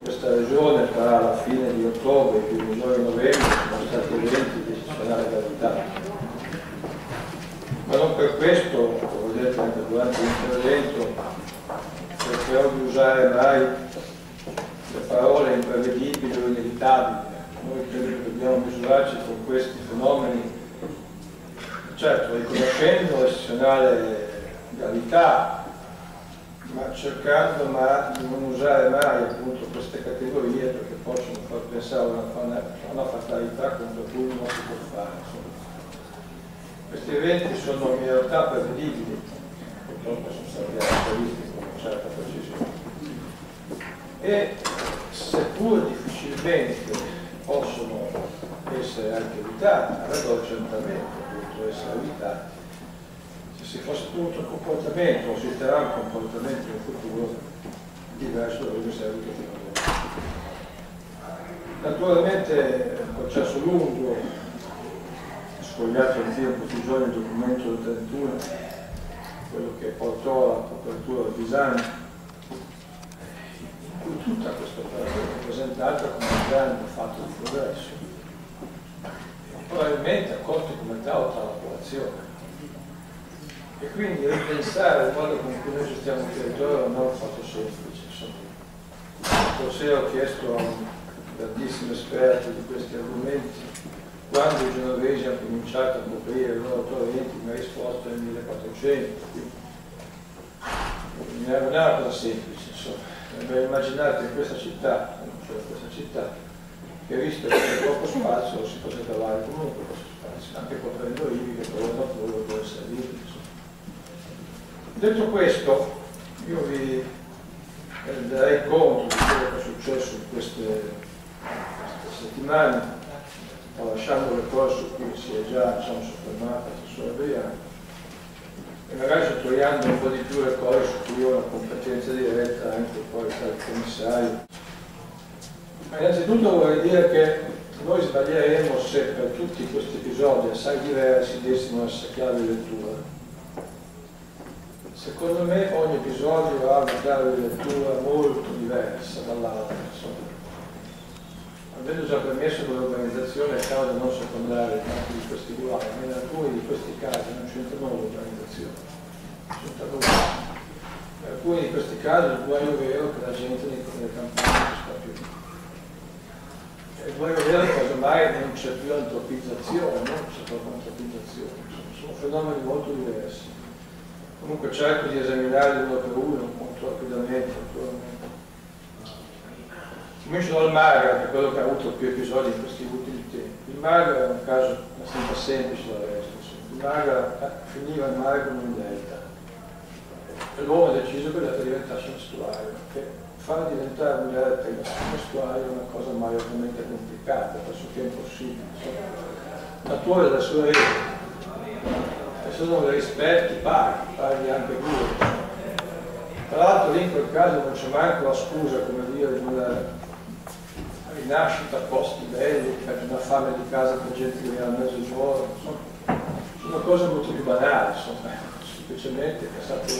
Questa regione tra la fine di ottobre e i primi giorni di novembre sono stati eventi di eccezionale gravità. Ma non per questo, come ho detto anche durante l'intervento, cercherò di usare mai le parole imprevedibili o inevitabili. Noi credo che dobbiamo misurarci con questi fenomeni, certo riconoscendo l'eccezionale gravità, ma cercando di non usare mai appunto queste categorie perché possono far pensare a una fatalità contro cui non si può fare. Insomma. Questi eventi sono in realtà prevedibili, purtroppo sono stati anche previsti con una certa precisione. E seppur difficilmente possono essere anche evitati, avrebbero certamente potuto essere evitati, se si fosse tenuto un comportamento o si terrà un comportamento in futuro diverso da quello che si è avuto fino ad oggi. Naturalmente è un processo lungo, sfogliato anch'io in questi giorni il documento del 31, quello che portò alla copertura del design, in cui tutta questa operazione è presentata come un grande fatto di progresso, probabilmente accolto come tale dalla popolazione. E quindi ripensare il modo con cui noi gestiamo il territorio non è un fatto semplice. Forse ho chiesto a un grandissimo esperto di questi argomenti quando i genovesi hanno cominciato a coprire i loro torrenti, mi ha risposto nel 1400. Non è una cosa semplice, insomma. Immaginate in questa città, che visto che c'è poco spazio si poteva trovare comunque questo spazio, anche coprendo rivi che poi dopo dovrebbero essere liberi. Detto questo, io vi darei conto di quello che è successo in queste settimane, lasciando le cose su cui si è già soffermata Assessore Briano, e magari sottolineando un po' di più le cose su cui ho una competenza diretta anche poi tra il commissario. Ma innanzitutto vorrei dire che noi sbaglieremo se per tutti questi episodi assai diversi dessimo una chiave di lettura. Secondo me ogni episodio ha una chiave di lettura molto diversa dall'altra. Avendo già permesso che l'organizzazione è causa non secondaria di questi guai, ma in alcuni di questi casi non c'entra nulla l'organizzazione, c'entra nulla. In alcuni di questi casi il guaio vero che la gente nelle campagne non sta più. Il guaio vero è che casomai non c'è più antropizzazione, non c'è proprio antropizzazione, sono fenomeni molto diversi. Comunque cerco di esaminare uno per uno, molto rapidamente. Comincio dal Magra, che è quello che ha avuto più episodi in questi ultimi tempi. Il Magra è un caso abbastanza semplice da resto. Il Magra finiva il mare come un delta. E l'uomo ha deciso che il delta diventasse un estuario, perché far diventare un delta un estuario è una cosa maiormente complicata, pressoché impossibile. La natura delle sue regole. E sono dei rispetti pari anche due. Tra l'altro lì in quel caso non c'è manco la scusa, come dire, di una rinascita a costi belli, di una fame di casa per gente che viene a mezzogiorno, sono cose molto più banali, insomma, semplicemente che è stato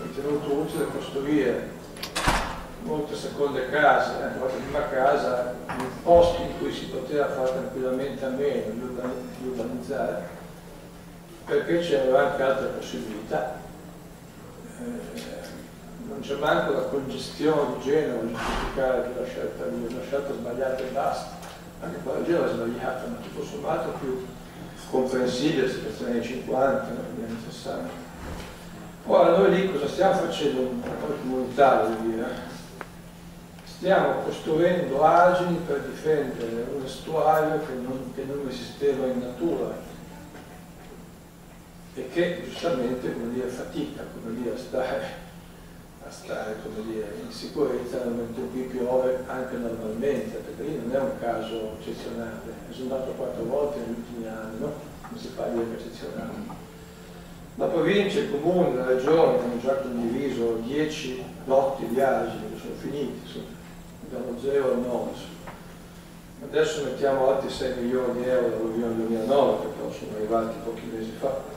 ritenuto utile costruire molte seconde case, anche la prima casa, in posti in cui si poteva fare tranquillamente a meno di urbanizzare, perché c'erano anche altre possibilità. Non c'è manco la congestione di Genova a giustificare la scelta lì, una scelta sbagliata e basta. Anche quella di Genova è sbagliata, ma tutto sommato più comprensibile, situazione anni 50, negli anni 60. Ora noi lì cosa stiamo facendo? Un po' comunitario, devo dire. Stiamo costruendo argini per difendere un estuario che non esisteva in natura e che giustamente, come dire, fatica, come dire, a stare come dire, in sicurezza nel momento in cui piove anche normalmente, perché lì non è un caso eccezionale, è andato 4 volte negli ultimi anni, no? Non si fa dire che è eccezionale. La provincia, il comune, la regione hanno già condiviso 10 lotti di argini che sono finiti, dallo 0 al 9. Adesso mettiamo altri 6 milioni di euro dall'alluvione 2009, che però sono arrivati pochi mesi fa.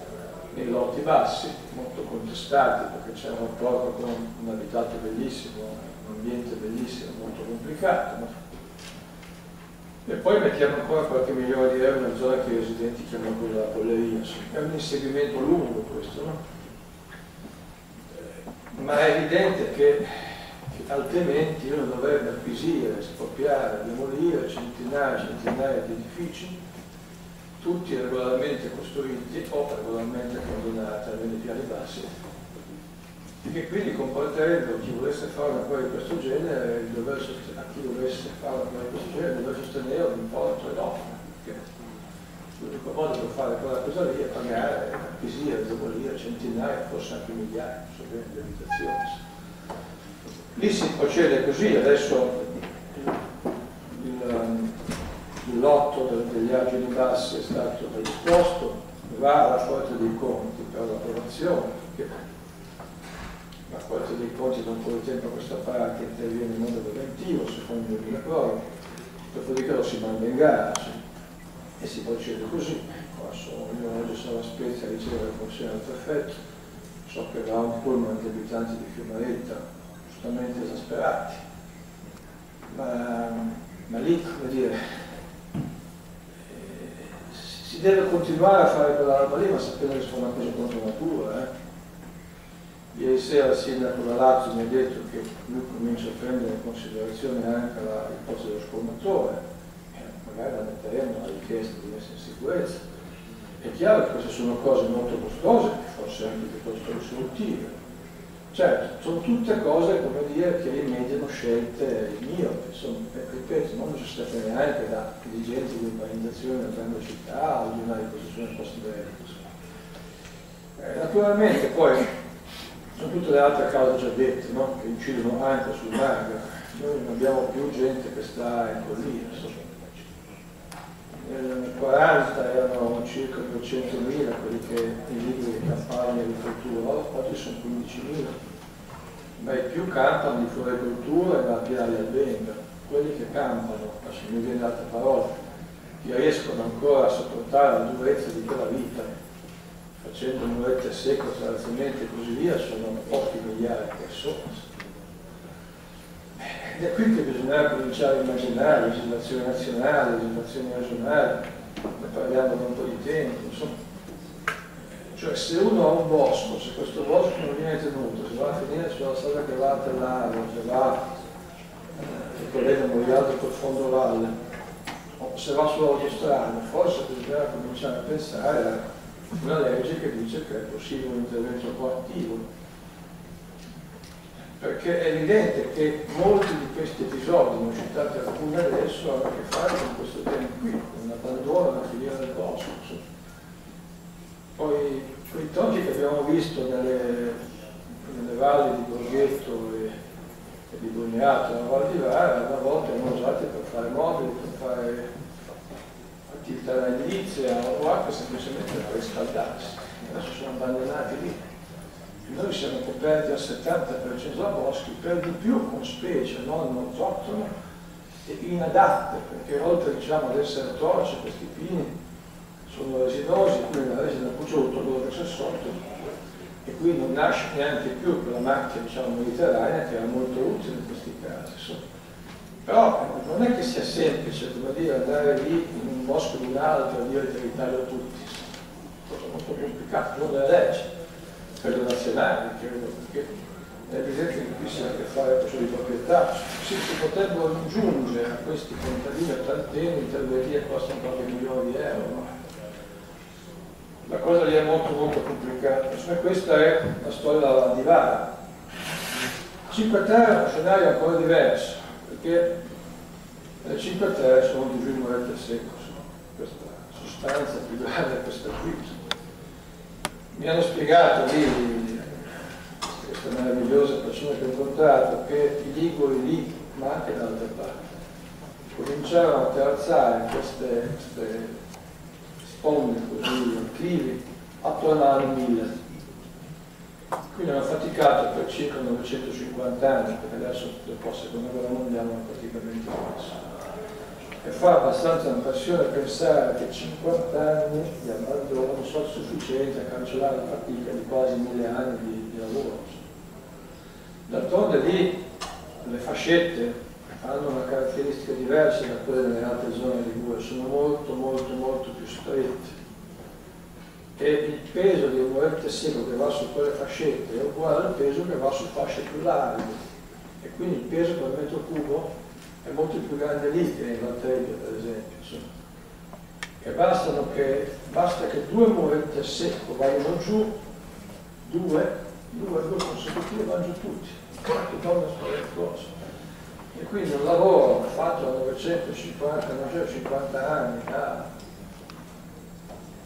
nei lotti bassi, molto contestati perché c'è un rapporto con un abitato bellissimo, un ambiente bellissimo, molto complicato, no? E poi mettiamo ancora qualche milione di euro nella zona che i residenti chiamano quella della polleria. È un inseguimento lungo questo, no? Ma è evidente che altrimenti uno dovrebbe acquisire, espropriare, demolire centinaia e centinaia di edifici, tutti regolarmente costruiti o regolarmente abbandonati, almeno i piani bassi, e che quindi comporterebbero chi volesse fare una cosa di questo genere, a chi dovesse fare una cosa di questo genere, dover sostenere un importo enorme. L'unico modo per fare quella cosa lì è pagare, acquisire, demolire centinaia, forse anche migliaia di abitazioni. Lì si procede così, adesso il lotto degli argini bassi è stato predisposto, va alla Corte dei Conti per l'approvazione, perché la Corte dei Conti da un po' di tempo a questa parte interviene in modo preventivo, secondo il proroga, dopodiché lo si manda in gara e si procede così. Io oggi sono a Spezia a ricevere il consiglio del prefetto, so che va un pullman di abitanti di Fiumaretta giustamente esasperati, ma lì, come dire, si deve continuare a fare quella roba lì, ma sapendo che sono una cosa contro natura. Ieri sera il sindaco da Lazio mi ha detto che lui comincia a prendere in considerazione anche l'ipotesi dello sformatore, magari la metteremo alla richiesta di messa in sicurezza. È chiaro che queste sono cose molto costose, forse anche piuttosto risolutive. Certo, sono tutte cose, come dire, che rimediano scelte miopi, ripeto, non necessariamente neanche da dirigenti di urbanizzazione della grande città o di una ricostruzione post-bellica. Naturalmente poi sono tutte le altre cause già dette, no? Che incidono anche sul mare. Noi non abbiamo più gente che sta in collina. Nel 40 erano circa 200.000 quelli che i libri di campagna e agricoltura, oggi sono 15.000. Ma i più campano di floricoltura e nella piana di albenga. Quelli che campano, adesso mi viene altre parole, che riescono ancora a sopportare la durezza di quella vita, facendo murette a secco, terrazzamenti e così via, sono pochi migliaia di persone. Ed è qui che bisogna cominciare a immaginare legislazioni nazionali, legislazioni regionali, ne parliamo da un po' di tempo, insomma. Cioè se uno ha un bosco, se questo bosco non viene tenuto, se va a finire sulla strada che va a Tellaro, se va che collega Morialdo col fondo valle, o se va sull'autostrada, forse bisogna cominciare a pensare a una legge che dice che è possibile un intervento coattivo. Perché è evidente che molti di questi episodi, non citati alcuni adesso, hanno a che fare con questo tema qui, con un abbandono della filiera del bosco. Poi quei tocchi che abbiamo visto nelle valli di Borghetto e di Bugnato, nella Val di Vara, una volta erano usati per fare mobili, per fare attività edilizia o anche semplicemente per riscaldarsi. Adesso sono abbandonati lì. Noi siamo coperti al 70% da boschi, per di più con specie non autoctone e inadatte, perché oltre diciamo, ad essere torce, questi pini sono resinosi, quindi la resina pucciotto, quello che c'è sotto, e qui non nasce neanche più quella macchia diciamo, mediterranea che era molto utile in questi casi. Però non è che sia semplice, come dire, andare lì in un bosco di un altro e dire territorio a tutti, è cosa molto complicata, non le leggi. Quello nazionale, credo, perché è evidente che qui si ha a che fare con di proprietà. Si potrebbero aggiungere a questi contadini ottanteni interventi che costano qualche milione di euro. No? La cosa lì è molto molto complicata. Questa è la storia della Val di Vara. 5 Terre è uno scenario ancora diverso, perché le 5 Terre sono di giù in murette a secco, questa sostanza più grande è questa qui. Mi hanno spiegato lì, queste meravigliose persone che ho incontrato, che i liguri lì, ma anche da altre parti, cominciarono a terrazzare queste sponde così archivi attorno all'anno 1000. Quindi hanno faticato per circa 950 anni, perché adesso dopo la seconda guerra mondiale hanno praticamente messo. e fa abbastanza passione pensare che 50 anni di abbandono sono sufficienti a cancellare la fatica di quasi 1000 anni di lavoro. D'altronde lì le fascette hanno una caratteristica diversa da quelle delle altre zone di Ligure, sono molto più strette e il peso di un movente secco che va su quelle fascette è uguale al peso che va su fasce più larghe e quindi il peso per metro cubo è molto più grande lì che in Valtelvia, per esempio, insomma. E basta che 2 moventi a secco vadano giù, due consecutivi vanno giù tutti, quanto donne spaventoso. E quindi un lavoro fatto da 950 anni, da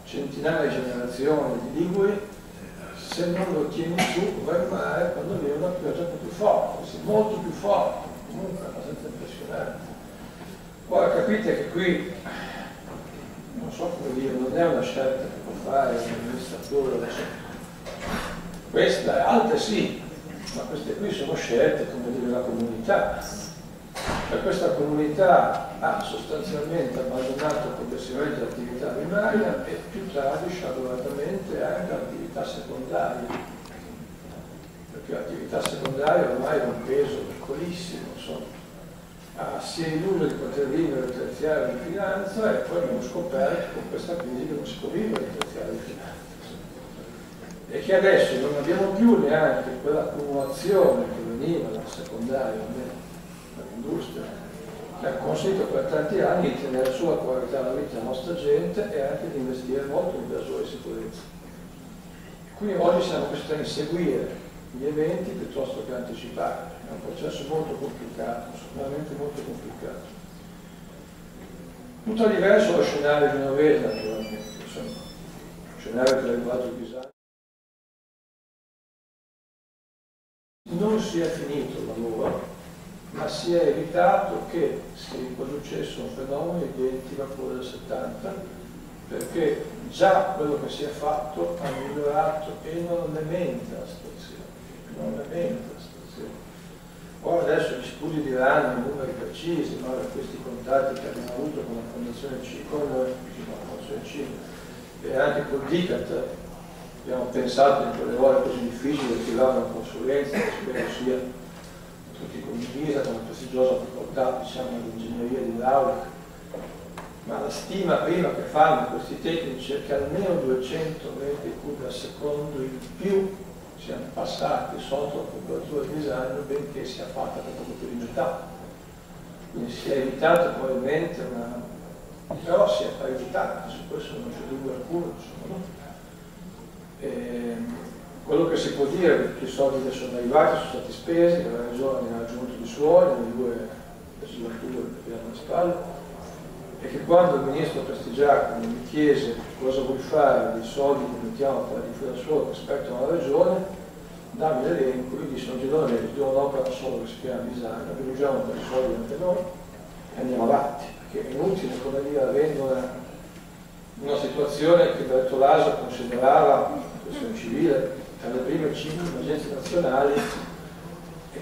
centinaia di generazioni di liguri, se non lo tieni su vai male quando viene una pioggia più forte, molto più forte, comunque abbastanza impressionante. Ora capite che qui, non so come dire, non è una scelta che può fare l'amministratore, questa, altre sì, ma queste qui sono scelte, come dire, della comunità. Per questa comunità ha sostanzialmente abbandonato progressivamente l'attività primaria e più tardi, sciaguratamente, anche l'attività secondaria, perché l'attività secondaria ormai ha un peso piccolissimo, insomma. Si è illuso di poter vivere il terziario di finanza e poi abbiamo scoperto con questa crisi che non si può vivere il terziario di finanza. E che adesso non abbiamo più neanche quell'accumulazione che veniva dal secondario, dall'industria, che ha consentito per tanti anni di tenere su la qualità della vita della nostra gente e anche di investire molto in misure di sicurezza. Quindi oggi siamo costretti a inseguire gli eventi piuttosto che anticiparli. È un processo molto complicato, veramente molto complicato. Tutto diverso lo scenario genovese, naturalmente, insomma, un scenario che ha riguardato il disagio. Non si è finito il lavoro, ma si è evitato che si riproducesse un fenomeno identico a quello del 70, perché già quello che si è fatto ha migliorato enormemente la situazione, Ora adesso gli studi diranno i numeri precisi, ma da questi contatti che abbiamo avuto con la Fondazione CIM e anche col DICAT, abbiamo pensato in quelle ore così difficili di attivare una consulenza che spero sia tutti condivisa con una prestigiosa facoltà, diciamo, dell'ingegneria di laurea, ma la stima prima che fanno questi tecnici è che almeno 200 metri cubi al secondo in più siamo passati sotto la temperatura di disagio, benché sia fatta per poco più di metà. Quindi si è evitato probabilmente una... però si è evitato, su questo non c'è dubbio alcuno, insomma, no? Quello che si può dire è che i soldi che sono arrivati sono stati spesi, che la Regione ha aggiunto i suoi nelle 2 legislature che abbiamo alle spalle, e che quando il ministro Prestigiacomo mi chiese cosa vuoi fare dei soldi che mettiamo per la difesa suolo rispetto alla Regione, dammi l'elenco, io dissi non ti do l'elenco, ti do un'opera solo che si chiama Bisagno, che usiamo per i soldi anche noi e andiamo avanti, perché è inutile, come dire, avendo una situazione che Bertolaso considerava una questione civile tra le prime 5 emergenze nazionali e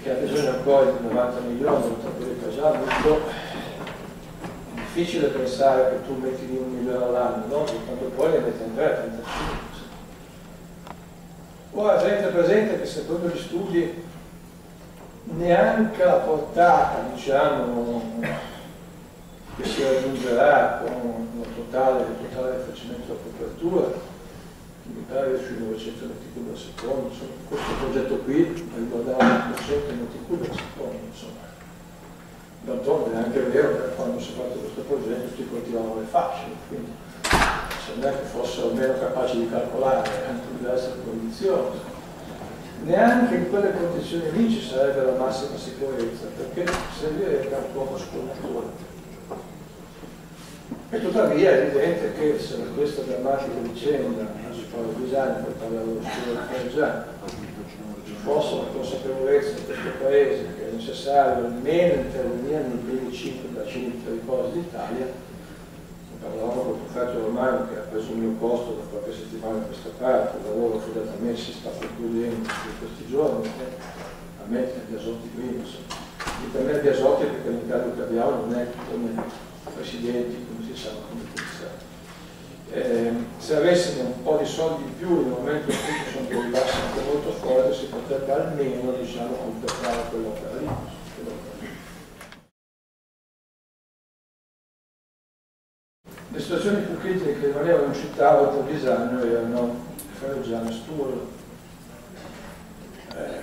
che ha bisogno ancora di 90 milioni, tra quelli che ha già avuto. È difficile pensare che tu metti lì 1 milione all'anno, no? Quando poi ne metti in 3, 35. Ora tenete presente che secondo gli studi neanche la portata, diciamo, che si raggiungerà con un totale rifacimento della copertura, che mi pare sui 900 metri cubi al secondo, insomma, questo progetto qui riguardava 900 metri cubi al secondo, insomma. D'altronde è anche vero che quando si è fatto questo progetto tutti coltivavano le fasce, quindi se non è che fossero almeno capaci di calcolare anche diverse condizioni. Neanche in quelle condizioni lì ci sarebbe la massima sicurezza, perché servirebbe un uomo scolatore. E tuttavia è evidente che se questa drammatica vicenda, si parla di Bisagno, poi parliamo dello studio di Ferraggiano, ci fosse una consapevolezza in questo Paese che è necessario almeno intervenire nei primi 5 bacini pericolosi d'Italia, parlavamo con il professor Romano che ha preso il mio posto da qualche settimana a questa parte, il lavoro affidato a me si sta concludendo in questi giorni, a me e agli Asotti prima, insomma. E per me gli Asotti perché l'incarico che abbiamo non è come presidenti, come si sa, come commissari. Se avessimo un po' di soldi in più nel momento in cui sono dei bassi anche molto forti, si potrebbe almeno, diciamo, completare quell'opera lì. Le situazioni più critiche che rimanevano in città oltre al disagno erano Ferragiano e Sturlo,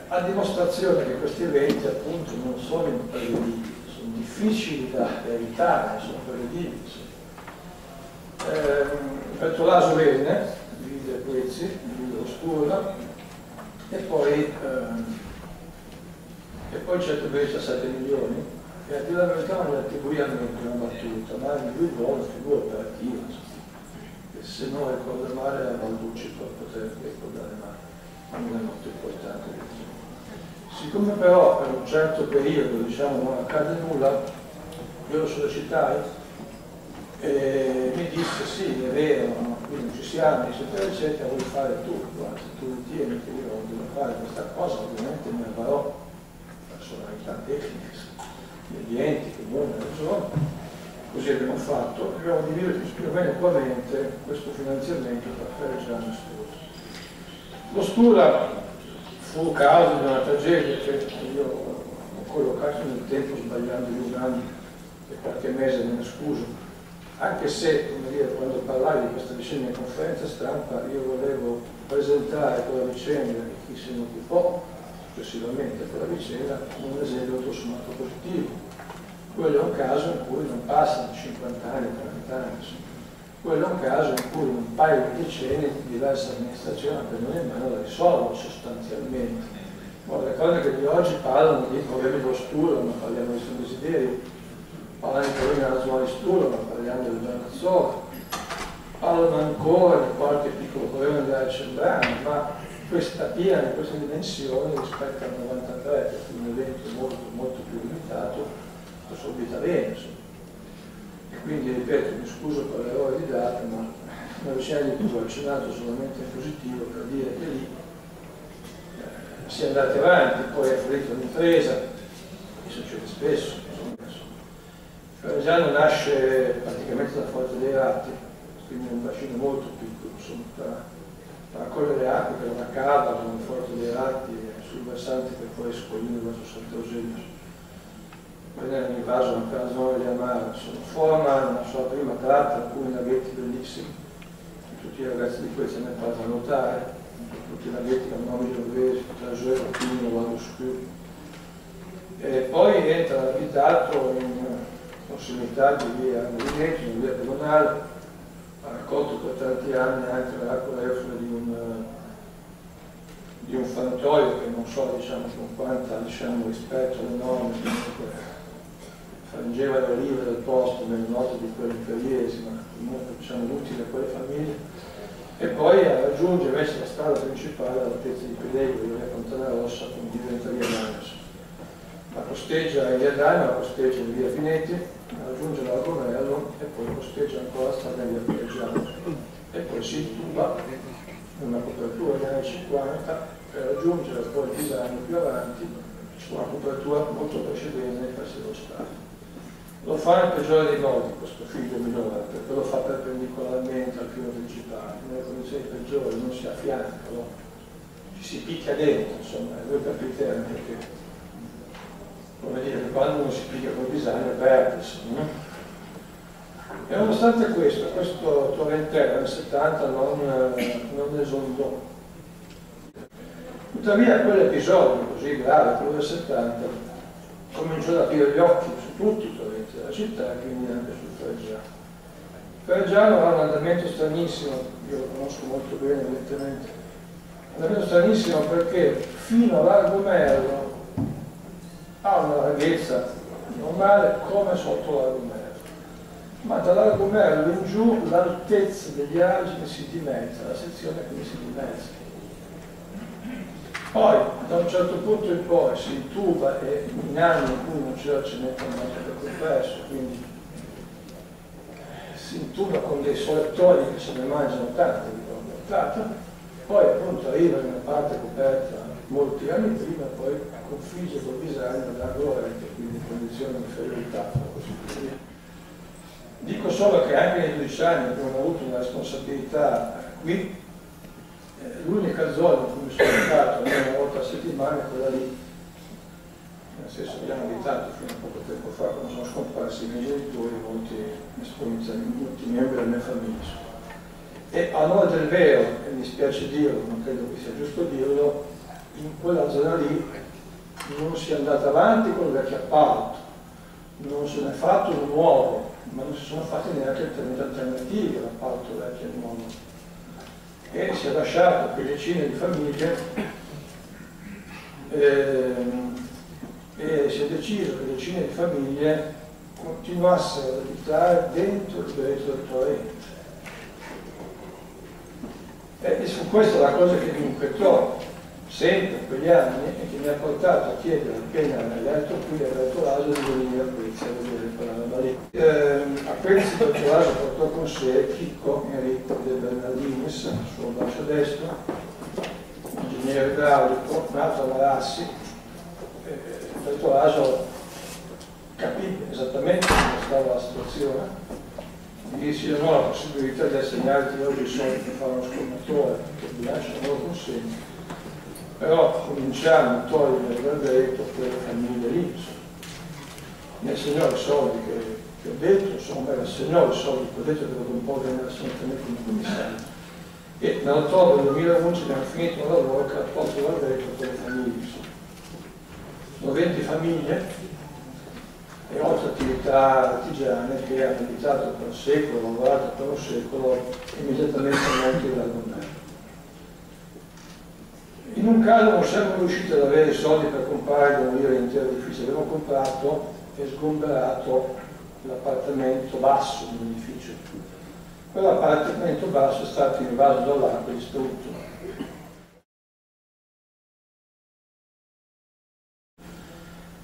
a dimostrazione che questi eventi appunto non sono imprevedibili, sono difficili da evitare, sono prevedibili. Bertolaso venne, divide Quezzi, divide lo Sturla e poi certo per 17 milioni e a dire la verità non ne attribuì a me una battuta, ma individuò una figura operativa, che se non ricordo male era Balducci per poter ricordare male, non è molto importante. Siccome però per un certo periodo diciamo non accade nulla, io lo sollecitai e mi disse sì, è vero, no? Qui non ci siamo, eccetera, eccetera, vuoi fare tu, guarda, se tu ritieni che io devo fare questa cosa, ovviamente mi avvarò personalità tecniche, degli enti, comune, regione, così abbiamo fatto, abbiamo diviso più o meno equamente questo finanziamento per Ferragiano e Sturla. Lo Sturla fu causa di una tragedia che io ho collocato nel tempo sbagliando gli anni e qualche mese me ne scuso, anche se, come dire, quando parlai di questa vicenda in conferenza stampa io volevo presentare quella vicenda e chi se ne occupò successivamente quella vicenda come un esempio tutto sommato positivo. Quello è un caso in cui non passano 50 anni, 30 anni, quello è un caso in cui un paio di decenni di diverse amministrazioni prendono in mano da risolvere sostanzialmente. Le cose che di oggi parlano di problemi dello Sturla, ma parliamo di San Desiderio, parlano di problemi della zona di Sturla, ma parliamo del Gianazzola, parlano ancora di qualche piccolo problema della Cembrana, ma questa piena, queste dimensioni rispetto al 93, che fu un evento molto più limitato, lo subita bene. E quindi, ripeto, mi scuso per l'errore di data, ma una vicenda di cui ho accennato solamente in positivo per dire che lì si è andati avanti, poi è fallita l'impresa, che succede spesso. Ferragiano nasce praticamente da Forte dei Ratti, quindi è un bacino molto piccolo, insomma, tra Colle delle Acque, che è una cava, con Forte dei Ratti, sul versante che poi scoglino verso Sant'Eugenio. Poi nel invaso anche la zona di Amaro, forma una sua prima tratta, alcuni laghetti bellissimi, tutti i ragazzi di questi ne parlano a nuotare, tutti i laghetti con nomi genovesi, Tragero, Pino, Valdo Scuro. E poi entra l'abitato in prossimità di via Movimento, in via Pedonale, ha raccolto per tanti anni anche l'acqua reflue di un frantoio che non so diciamo, con quanta rispetto alle norme, comunque frangeva le olive del posto, meno note di quelle imperiesi, ma comunque diciamo, utile a quelle famiglie. E poi raggiunge invece la strada principale all'altezza di Pedego, via Fontana Rossa, quindi diventa via Magnus. La costeggia in via Daima, la costeggia in via Finetti, raggiunge l'Argomello e poi costeggia ancora la strada in via Ferragiano e poi si intuba una copertura negli anni 50 per raggiungere poi il disagno più avanti su una copertura molto precedente nei pressi dello Stato. Lo fa nel peggiore dei modi questo figlio minore, perché lo fa perpendicolarmente al filo principale, nelle condizioni peggiori non si affianca, no? Ci si picchia dentro, insomma, e voi capite anche che, come dire, che quando uno si picchia col disagno perde, no? E nonostante questo torrentello nel 70 non esondò. Tuttavia quell'episodio così grave, quello del 70, cominciò ad aprire gli occhi su tutti i torrenti della città e quindi anche sul Ferragiano. Ferragiano ha un andamento stranissimo, io lo conosco molto bene evidentemente, un andamento stranissimo perché fino all'Argomello ha una larghezza normale come sotto l'Argomello, ma dall'Argomello in giù l'altezza degli argini si dimezza, la sezione quindi si dimezza. Poi da un certo punto in poi si intuba e in anni in cui non c'era cemento compresso, quindi si intuba con dei solettori che se ne mangiano tanto di portata, poi appunto arriva in una parte coperta molti anni prima e poi configge col disagno da Gorete, quindi in condizioni di inferiorità, così per dire. Dico solo che anche nei 12 anni abbiamo avuto una responsabilità qui, l'unica zona in cui mi sono andato almeno una volta a settimana è quella lì. Nel senso, abbiamo abitato fino a poco tempo fa, quando sono scomparsi i miei genitori, molti membri della mia famiglia. E a onore del vero, e mi spiace dirlo, non credo che sia giusto dirlo, in quella zona lì non si è andata avanti con il vecchio appalto, non se ne è fatto un nuovo, ma non si sono fatti neanche alternativi all'appalto vecchio e nuovo. E si è lasciato che decine di famiglie e si è deciso che decine di famiglie continuassero ad abitare dentro il Greto del Torrente. E su questa la cosa che mi inquietò sempre in quegli anni e che mi ha portato a chiedere appena letto qui a Bertolaso di venire a Quezia a vedere quella roba lì. A Quezia Bertolaso portò con sé Chicco Enrico De Bernardinis, il suo braccio destro, ingegnere idraulico, nato a Marassi. Bertolaso capì esattamente come stava la situazione. Mi disse: io non ho la possibilità di assegnarti oggi i soldi per fare uno scolmatore, perché il bilancio non lo consegno, però cominciamo a togliere dal Greto quelle famiglie lì. Mi assegnò i soldi che ho detto, insomma, mi assegnò i soldi che ho detto che dopo un po' venne assolutamente come commissario. E nell'ottobre del 2011 abbiamo finito un lavoro che ha tolto dal Greto quelle famiglie. Sono 20 famiglie e 8 attività artigiane che hanno abitato per un secolo, lavorato per un secolo immediatamente molto in Largomero. In un caso non siamo riusciti ad avere i soldi per comprare e demolire l'intero edificio, abbiamo comprato e sgomberato l'appartamento basso dell'edificio. Quell'appartamento basso è stato invaso dall'acqua e distrutto.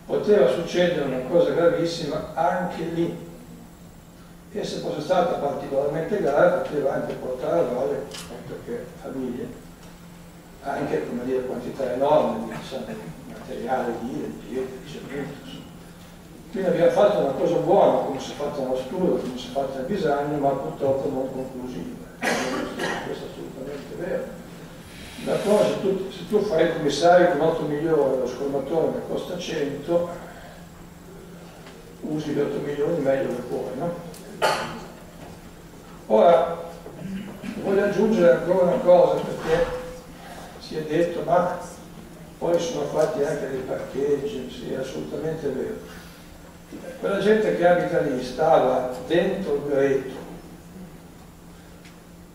Poteva succedere una cosa gravissima anche lì, e se fosse stata particolarmente grave poteva anche portare a valle, perché famiglie, anche come dire, quantità enormi di materiale, di pietre, di cemento. Quindi abbiamo fatto una cosa buona, come si è fatta a Ostura, come si è fatta a Bisagno, ma purtroppo non conclusiva. Questo è assolutamente vero. D'accordo, se tu fai il commissario con 8 milioni, lo scolmatore che costa 100, usi gli 8 milioni meglio che puoi, no? Ora, voglio aggiungere ancora una cosa, perché si è detto, ma poi sono fatti anche dei parcheggi, sì, è assolutamente vero. Quella gente che abita lì stava dentro il Greto,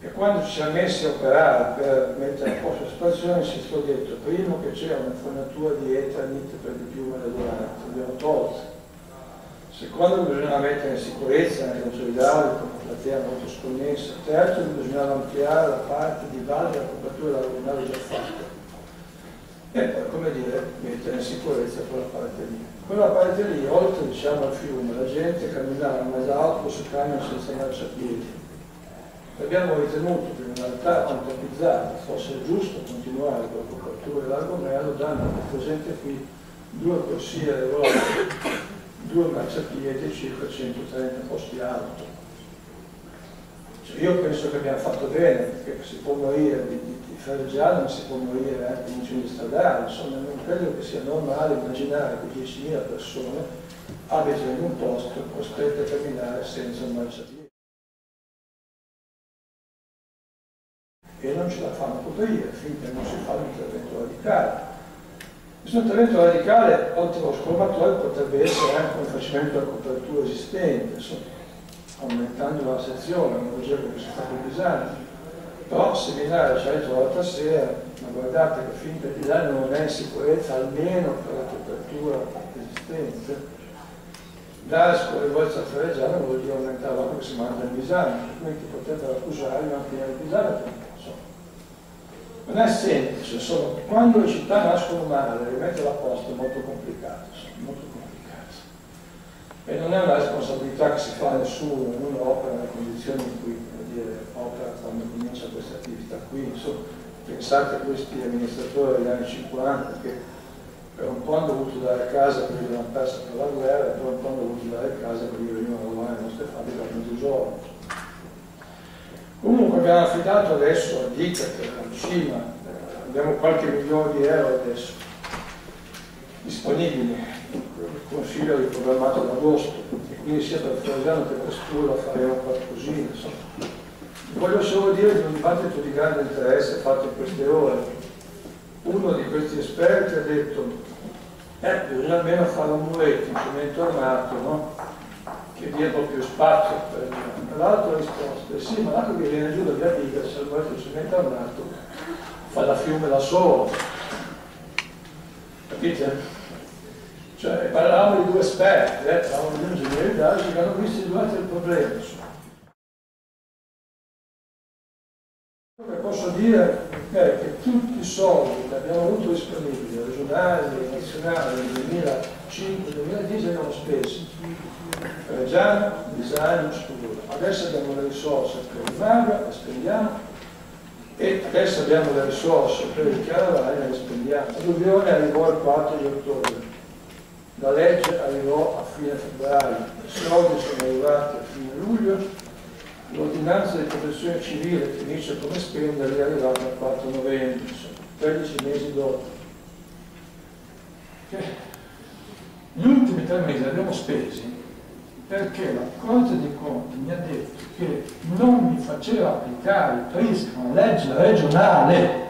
e quando ci siamo messi a operare per mettere a posto la situazione si è detto primo che c'era una fornitura di Eternit per di più maleduranti, abbiamo tolto. Secondo che bisognava mettere in sicurezza anche lo idraulico, una platea molto sconnessa. Terzo che bisognava ampliare la parte di valle della copertura dell'argonario già fatta. E poi, come dire, mettere in sicurezza quella parte lì. Quella parte lì, oltre diciamo al fiume, la gente camminava in mezzo all'auto su camion senza marciapiedi. Abbiamo ritenuto che in realtà quanto Pizzarro fosse giusto continuare con la copertura dell'Argomero, dando presente qui 2 corsie alle volte, 2 marciapiedi e circa 130 posti auto. Cioè, io penso che abbiamo fatto bene, perché si può morire di ferreggiare, ma si può morire anche di incendi stradali. Insomma, non credo che sia normale immaginare che 10.000 persone abitano in un posto costrette a camminare senza un marciapiede. E non ce la fanno coprire finché non si fa un intervento radicale. Questo intervento radicale, oltre allo scolmatore, potrebbe essere anche un facimento della copertura esistente, insomma, aumentando la sezione, non dicevo che si fa con Bisagno. Però seminare ci ha detto l'altra sera, ma guardate che finché Bisagno non è in sicurezza, almeno per la copertura esistente, dare scorrevolezza a Ferreggiano vuol dire aumentare l'acqua che si mangia in Bisagno, quindi potrebbero accusare di mantenere il Bisagno. Non è semplice, insomma, quando le città nascono male, rimetterla a posto è molto complicato, molto complicato. E non è una responsabilità che si fa a nessuno, ognuno opera nelle condizioni in cui, come dire, opera quando comincia queste attività qui. Insomma, pensate a questi amministratori degli anni 50 che Per un po' hanno dovuto dare casa perché l'hanno persa per la guerra, e per un po' hanno dovuto dare casa perché venivano a lavorare nelle nostre fabbriche a mezzogiorno. Comunque abbiamo affidato adesso a Dicat, a Cima, abbiamo qualche milione di euro adesso disponibili, il consiglio è riprogrammato ad agosto, e quindi sia per Ferragano che per Stura faremo qualcosina. Voglio solo dire di un dibattito di grande interesse fatto in queste ore. Uno di questi esperti ha detto bisogna almeno fare un muretto in cemento armato, no? Che dia proprio spazio per l'altro ha risposto sì, ma l'acqua che viene giù da via Piga, se il muretto di cemento armato fa da fiume da solo, capite? Cioè parlavamo di due esperti, parlavamo di ingegneri d'arte che hanno visto due altri problemi. Quello che posso dire è che tutti i soldi che abbiamo avuto disponibili, regionali, nazionali, nel 2005-2010 abbiamo spesi. Reggiano, design, Stura. Adesso abbiamo le risorse per il Maga, le spendiamo, e adesso abbiamo le risorse per il Chiaravaglia, le spendiamo. L'alluvione arrivò il 4 di ottobre, la legge arrivò a fine febbraio, i soldi sono arrivati a fine luglio. L'ordinanza di protezione civile che dice come spenderli è arrivata il 4 novembre, 13 mesi dopo. Gli ultimi 3 mesi li abbiamo spesi perché la Corte dei Conti mi ha detto che non mi faceva applicare il PRISC, una legge regionale.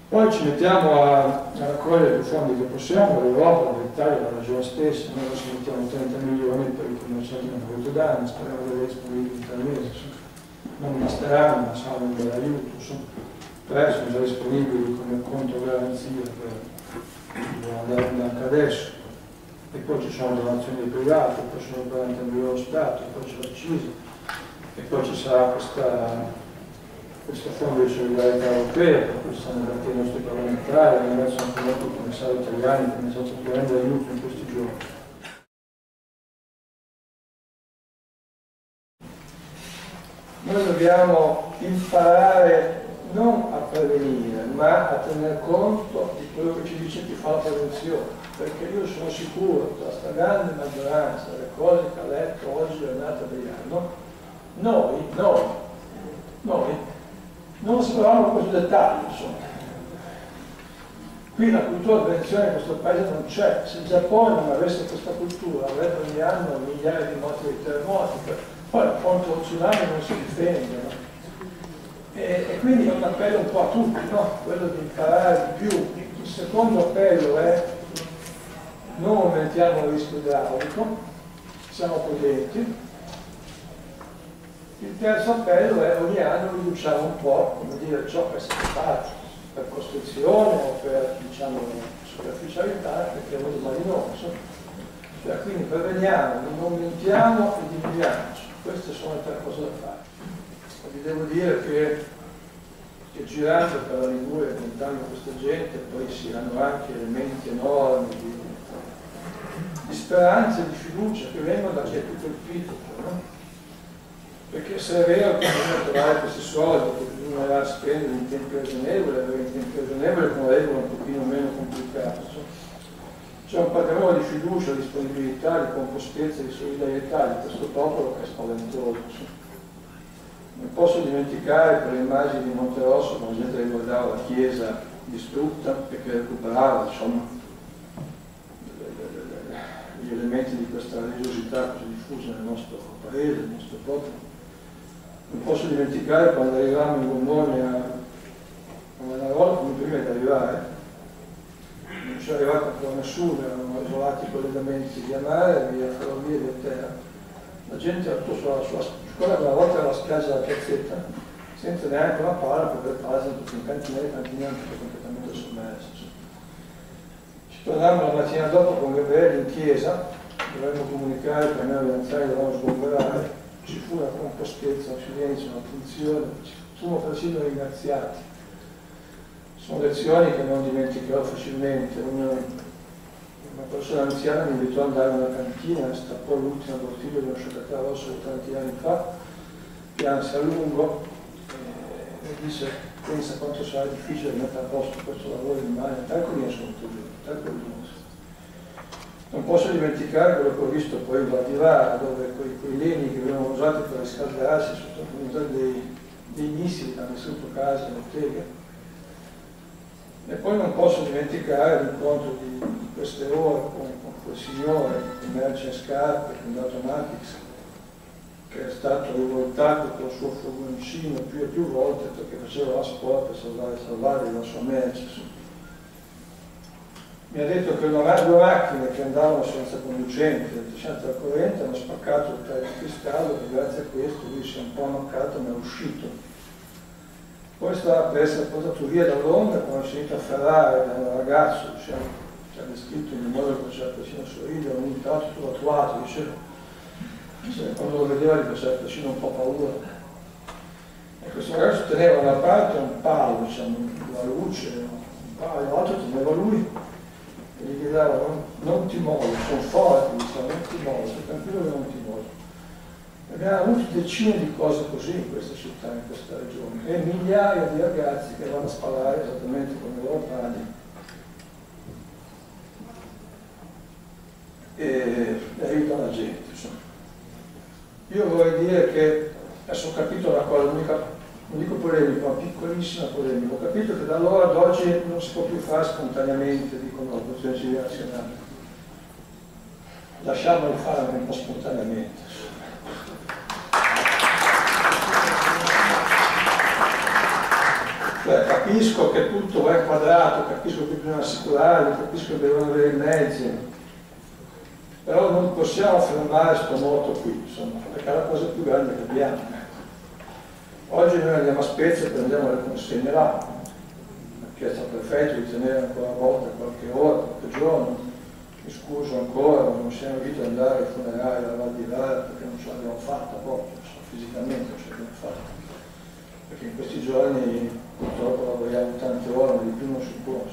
Poi ci mettiamo a raccogliere i fondi che possiamo, l'Europa, l'Italia, la regione stessa, noi ci mettiamo 30 milioni per i commercianti che hanno avuto danni, speriamo di avere disponibili in 3 mesi, non basteranno, ma saranno un bel aiuto, presto sono già disponibili come conto garanzia per andare in banca adesso, e poi ci sono donazioni dei privati, poi ci sono 40 milioni dello Stato, poi c'è la CISA, e poi ci sarà questo fondo di solidarietà europea, per cui stanno dati i nostri parlamentari, ringrazio anche molto il commissario Tajani che mi è stato più grande aiuto in questi giorni. Noi dobbiamo imparare non a prevenire, ma a tener conto di quello che ci dice chi fa la prevenzione, perché io sono sicuro che questa grande maggioranza delle cose che ha letto oggi Renata Beiano, noi non sapevamo questo dettaglio, insomma. Qui la cultura di prevenzione in questo paese non c'è. Se il Giappone non avesse questa cultura avrebbe ogni anno migliaia di morti di terremoti, poi contro lo tsunami non si difende, no? E quindi è un appello un po' a tutti, no? Quello di imparare di più. Il secondo appello è non aumentiamo il rischio idraulico, siamo prudenti. Il terzo appello è ogni anno riduciamo un po', come dire, ciò che è stato fatto per costruzione o per, diciamo, superficialità, perché è marinoso. Cioè, quindi preveniamo, non aumentiamo e diminuiamoci. Queste sono le 3 cose da fare. E vi devo dire che girando per la Liguria e contando questa gente, poi si hanno anche elementi enormi di speranza e di fiducia che vengono da chi è più colpito, no? Perché se è vero che bisogna trovare questi soldi, che bisogna spendere in tempi ragionevoli, avere in tempi ragionevoli con regole un pochino meno complicate. C'è un patrimonio di fiducia, di disponibilità, di compostezza, di solidarietà di questo popolo che è spaventoso. Non posso dimenticare quelle immagini di Monterosso quando la gente riguardava la chiesa distrutta e che recuperava, insomma, gli elementi di questa religiosità così diffusa nel nostro paese, nel nostro popolo. Non posso dimenticare quando arrivavamo in gommone a Manarola, come prima di arrivare, non c'è arrivato ancora nessuno, erano isolati i collegamenti via mare, via ferrovia, via terra. La gente ha tutto sulla sua, quella volta era la spiaggia della piazzetta, senza neanche una pala, perché le pale sono tutte in cantina, le cantine anche completamente sommerse. Ci tornavamo la mattina dopo con Gabriele in chiesa, dovremmo comunicare che noi anziani dovevamo sgomberare. Ci fu una compostezza, un silenzio, un'attenzione, ci furono persino ringraziati. Sono lezioni che non dimenticherò facilmente. Una persona anziana mi invitò ad andare nella cantina, stappò l'ultima bottiglia di uno Chocolat rosso di tanti anni fa, pianse a lungo e mi disse: pensa quanto sarà difficile mettere a posto questo lavoro di mano, tanto ne sono tutti, tanto ne. Non posso dimenticare quello che ho visto poi in Valdivara, dove quei legni che venivano usati per riscaldarsi sono stati usati dei missili che hanno distrutto case, botteghe. E poi non posso dimenticare l'incontro di queste ore con quel signore con merce in scarpe, con l'automatics, che è stato rivoltato col suo furgoncino più e più volte perché faceva la scuola per salvare la sua merce. Mi ha detto che due macchine che andavano senza conducente, senza corrente, hanno spaccato il tetto cristallo e grazie a questo lui si è un po' ammaccato ma è uscito. Poi stava per essere portato via da Londra quando si è iniziato a afferrare da un ragazzo, ci ha descritto in un modo che faceva persino sorridere, un intanto tutto attuato, diceva, quando lo vedeva gli faceva persino un po' paura. E questo ragazzo teneva da una parte un palo, diciamo, una luce, un palo, l'altro teneva lui e gli gridava non ti muovi, sono forti, diciamo, non ti muovi, stai tranquillo che non ti muovi. Abbiamo avuto decine di cose così in questa città, in questa regione, e migliaia di ragazzi che vanno a sparare esattamente come i loro padri. E aiutano la gente, insomma. Io vorrei dire che adesso ho capito una cosa, non dico polemica, ma piccolissima polemica. Ho capito che da allora ad oggi non si può più fare spontaneamente, dicono la Protezione Civile Nazionale. Lasciamoli fare anche un po' spontaneamente. Cioè, capisco che tutto è quadrato, capisco che bisogna assicurarli, capisco che devono avere i mezzi, però non possiamo fermare sto moto qui, insomma, perché è la cosa più grande che abbiamo. Oggi noi andiamo a Spezia e prendiamo le consegne là, ha chiesto al prefetto di tenere ancora una volta qualche ora, qualche giorno, mi scuso ancora, non siamo riusciti ad andare ai funerali alla Val di Lara perché non ce l'abbiamo fatta proprio, fisicamente non ce l'abbiamo fatta, perché in questi giorni purtroppo lavoriamo tante ore, ma di più non si può.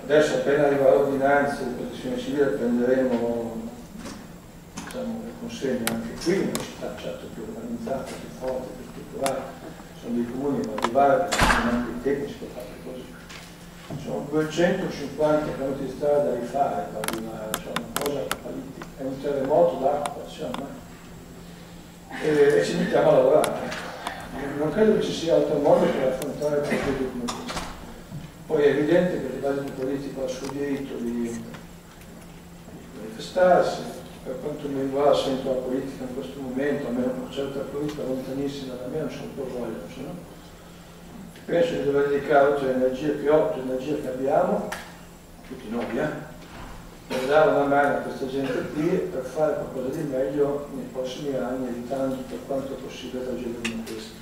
Adesso appena arriva l'ordinanza di protezione civile prenderemo, diciamo, le consegne anche qui, in una città certo più organizzata, più forte, più strutturata. Sono dei comuni in particolare che non sono neanche i tecnici per fare così. Sono 250 km di strada da rifare, cioè una cosa apocalittica, è un terremoto d'acqua, diciamo, e ci mettiamo a lavorare. Non credo che ci sia altro modo per affrontare problemi come questo. Poi è evidente che il dibattito politico ha il suo diritto di manifestarsi. Per quanto mi riguarda sento la politica in questo momento, almeno una certa politica lontanissima da me, non so un po' voglia, no? Penso di dover dedicare tutte le energie che ho, tutte le energie che abbiamo, tutti noi, per dare una mano a questa gente qui per fare qualcosa di meglio nei prossimi anni, evitando per quanto possibile tragedie come queste.